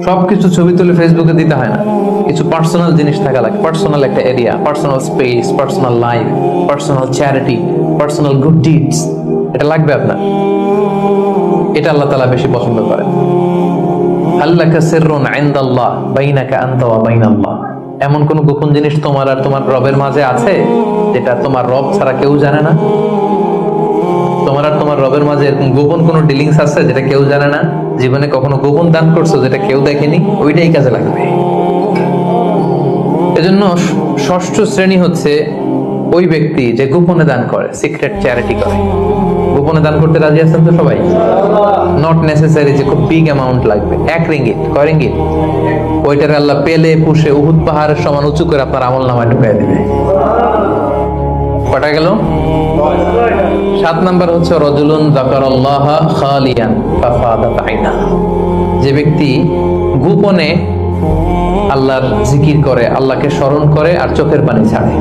সবকিছু ছবি তুলে ফেসবুকে দিতে হয় না, কিছু পার্সোনাল জিনিস থাকা লাগে, পার্সোনাল একটা area, personal space, personal life, personal charity, personal good deeds, এটা লাগবে আপনার। এটা আল্লাহ তাআলা বেশি পছন্দ করেন। আল্লাকা সিররুন ইনদাল্লাহ বাইনাকা আনতা ওয়া বাইনাল্লাহ, এমন কোন গোপন জিনিস তোমার আর তোমার রবের মাঝে আছে যেটা তোমার রব ছাড়া কেউ জানে না? তোমার আর তোমার রবের মাঝে এরকম গোপন কোন ডিলিংস আছে যেটা কেউ জানে না? জীবনে কখনো গোপন দান করছো যেটা কেউ দেখেনি? ওইটাই কাজে লাগবে। এজন্য ষষ্ঠ শ্রেণী হচ্ছে ওই ব্যক্তি যে গোপনে দান করে, সিক্রেট চ্যারিটি করে। গোপনে দান করতে রাজি আছেন তো সবাই? নট নেসেসারি যে খুব বিগ অ্যামাউন্ট লাগবে। 1 রিঙ্গিত, কয় রিঙ্গিত? ওইটার আল্লাহ পেলে পুষে উহুদ পাহাড়ের সমান উঁচু করে আপনার আমল নামায় ঢুকাই দিবে। কটা গেল? 7 নাম্বার হচ্ছে রাজুলুন যাকারাল্লাহ খালিয়ান ফাফাদাত আইনা, যে ব্যক্তি গোপনে আল্লাহর জিকির করে, আল্লাহকে স্মরণ করে আর চোখের পানি ছাড়ে।